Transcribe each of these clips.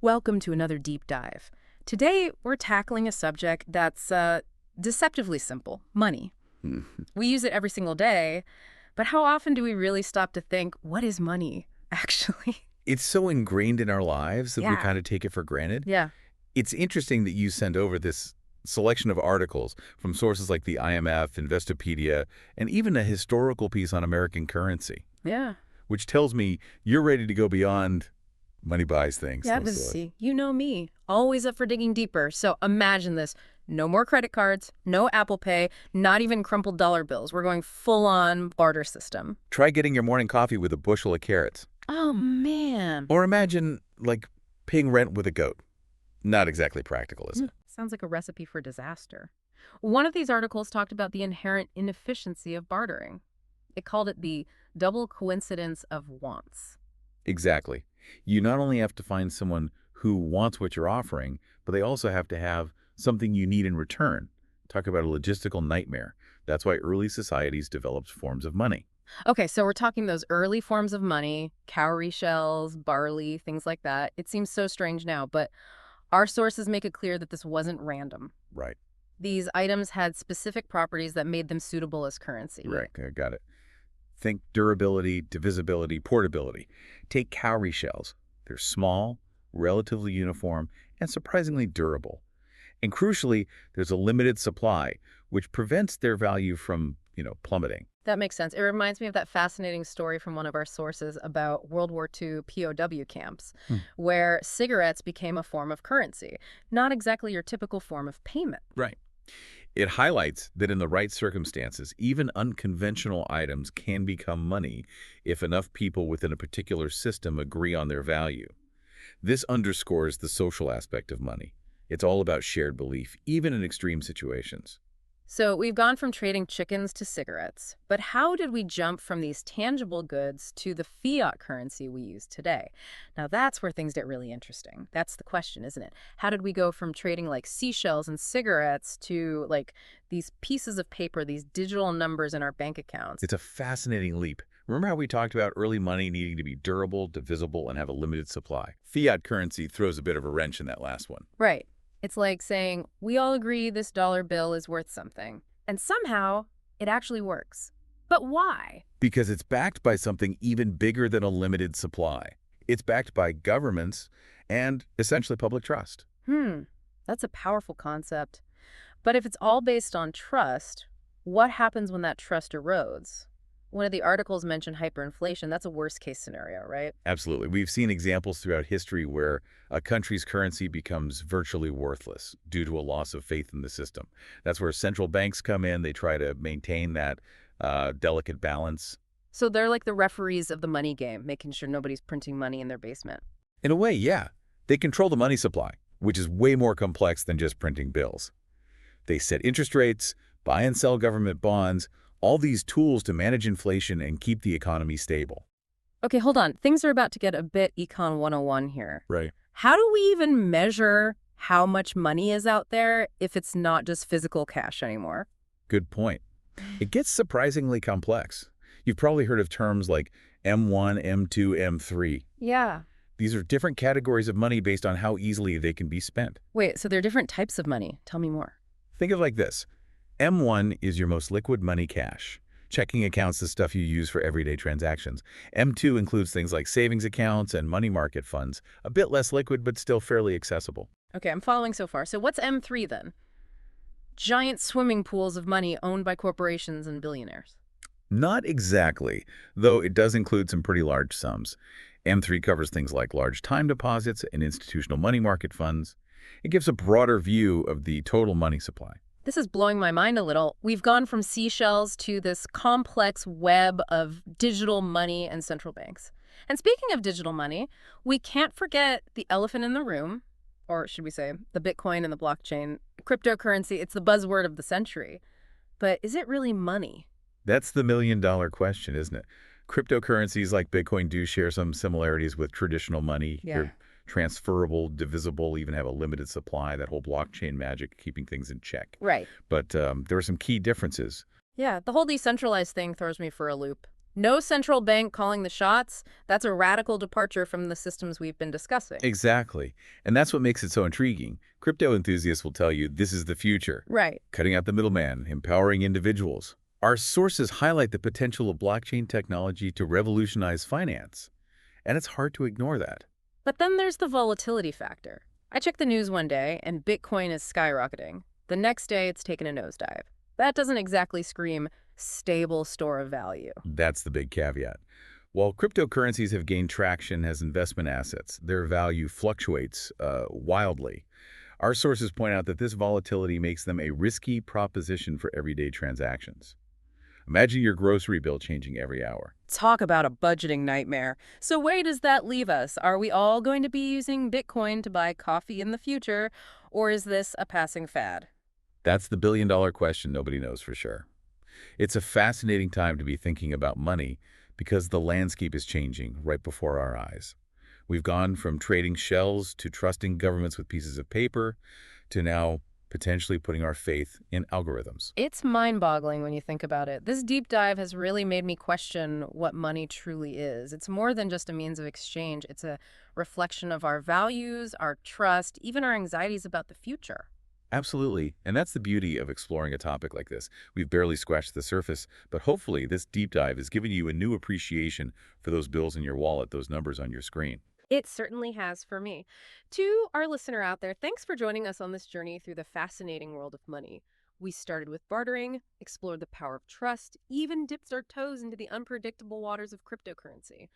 Welcome to another deep dive. Today, we're tackling a subject that's deceptively simple, money. Hmm. We use it every single day, but how often do we really stop to think, what is money, actually? It's so ingrained in our lives that we Yeah. kind of take it for granted. Yeah. It's interesting that you send over this selection of articles from sources like the IMF, Investopedia, and even a historical piece on American currency, Yeah. which tells me you're ready to go beyond money buys things. Yeah, Let's do it. see, you know me, always up for digging deeper. So imagine this. No more credit cards, no Apple Pay, not even crumpled dollar bills. We're going full-on barter system. Try getting your morning coffee with a bushel of carrots. Oh, man. Or imagine, like, paying rent with a goat. Not exactly practical, is it? Sounds like a recipe for disaster. One of these articles talked about the inherent inefficiency of bartering. It called it the double coincidence of wants. Exactly. You not only have to find someone who wants what you're offering, but they also have to have something you need in return. Talk about a logistical nightmare. That's why early societies developed forms of money. Okay, so we're talking those early forms of money, cowrie shells, barley, things like that. It seems so strange now, but our sources make it clear that this wasn't random. Right. These items had specific properties that made them suitable as currency. Right. I got it. Think durability, divisibility, portability. Take cowrie shells. They're small, relatively uniform, and surprisingly durable. And crucially, there's a limited supply, which prevents their value from, plummeting. That makes sense. It reminds me of that fascinating story from one of our sources about World War II POW camps, where cigarettes became a form of currency, not exactly your typical form of payment. Right. It highlights that in the right circumstances, even unconventional items can become money if enough people within a particular system agree on their value. This underscores the social aspect of money. It's all about shared belief, even in extreme situations. So we've gone from trading chickens to cigarettes, but how did we jump from these tangible goods to the fiat currency we use today? Now that's where things get really interesting. That's the question, isn't it? How did we go from trading like seashells and cigarettes to like these pieces of paper, these digital numbers in our bank accounts? It's a fascinating leap. Remember how we talked about early money needing to be durable, divisible, and have a limited supply? Fiat currency throws a bit of a wrench in that last one. Right. It's like saying, we all agree this dollar bill is worth something. And somehow, it actually works. But why? Because it's backed by something even bigger than a limited supply. It's backed by governments and essentially public trust. That's a powerful concept. But if it's all based on trust, what happens when that trust erodes? One of the articles mentioned hyperinflation. That's a worst-case scenario, right? Absolutely. We've seen examples throughout history where a country's currency becomes virtually worthless due to a loss of faith in the system. That's where central banks come in. They try to maintain that delicate balance. So they're like the referees of the money game, making sure nobody's printing money in their basement. In a way, yeah. They control the money supply, which is way more complex than just printing bills. They set interest rates, buy and sell government bonds, all these tools to manage inflation and keep the economy stable. Okay, hold on. Things are about to get a bit Econ 101 here. Right. How do we even measure how much money is out there if it's not just physical cash anymore? Good point. It gets surprisingly complex. You've probably heard of terms like M1, M2, M3. Yeah. These are different categories of money based on how easily they can be spent. Wait, so there are different types of money. Tell me more. Think of it like this. M1 is your most liquid money cash. Checking accounts, the stuff you use for everyday transactions. M2 includes things like savings accounts and money market funds, a bit less liquid but still fairly accessible. Okay, I'm following so far. So what's M3 then? Giant swimming pools of money owned by corporations and billionaires. Not exactly, though it does include some pretty large sums. M3 covers things like large time deposits and institutional money market funds. It gives a broader view of the total money supply. This is blowing my mind a little. We've gone from seashells to this complex web of digital money and central banks. And speaking of digital money, we can't forget the elephant in the room, or should we say the Bitcoin and the blockchain. Cryptocurrency, it's the buzzword of the century. But is it really money? That's the million-dollar question, isn't it? Cryptocurrencies like Bitcoin do share some similarities with traditional money. Yeah. They're transferable, divisible, even have a limited supply, that whole blockchain magic, keeping things in check. Right. But there are some key differences. Yeah, the whole decentralized thing throws me for a loop. No central bank calling the shots. That's a radical departure from the systems we've been discussing. Exactly. And that's what makes it so intriguing. Crypto enthusiasts will tell you this is the future, Right. cutting out the middleman, empowering individuals. Our sources highlight the potential of blockchain technology to revolutionize finance, and it's hard to ignore that. But then there's the volatility factor. I checked the news one day and Bitcoin is skyrocketing. The next day it's taken a nosedive. That doesn't exactly scream stable store of value. That's the big caveat. While cryptocurrencies have gained traction as investment assets, their value fluctuates wildly. Our sources point out that this volatility makes them a risky proposition for everyday transactions. Imagine your grocery bill changing every hour. Talk about a budgeting nightmare. So where does that leave us? Are we all going to be using Bitcoin to buy coffee in the future, or is this a passing fad? That's the billion-dollar question nobody knows for sure. It's a fascinating time to be thinking about money because the landscape is changing right before our eyes. We've gone from trading shells to trusting governments with pieces of paper to now potentially putting our faith in algorithms. It's mind-boggling when you think about it. This deep dive has really made me question what money truly is. It's more than just a means of exchange. It's a reflection of our values, our trust, even our anxieties about the future. Absolutely, and that's the beauty of exploring a topic like this. We've barely scratched the surface, but hopefully this deep dive has given you a new appreciation for those bills in your wallet, those numbers on your screen. It certainly has for me. To our listener out there, thanks for joining us on this journey through the fascinating world of money. We started with bartering, explored the power of trust, even dipped our toes into the unpredictable waters of cryptocurrency.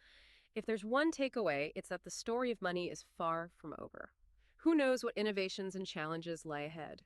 If there's one takeaway, it's that the story of money is far from over. Who knows what innovations and challenges lie ahead?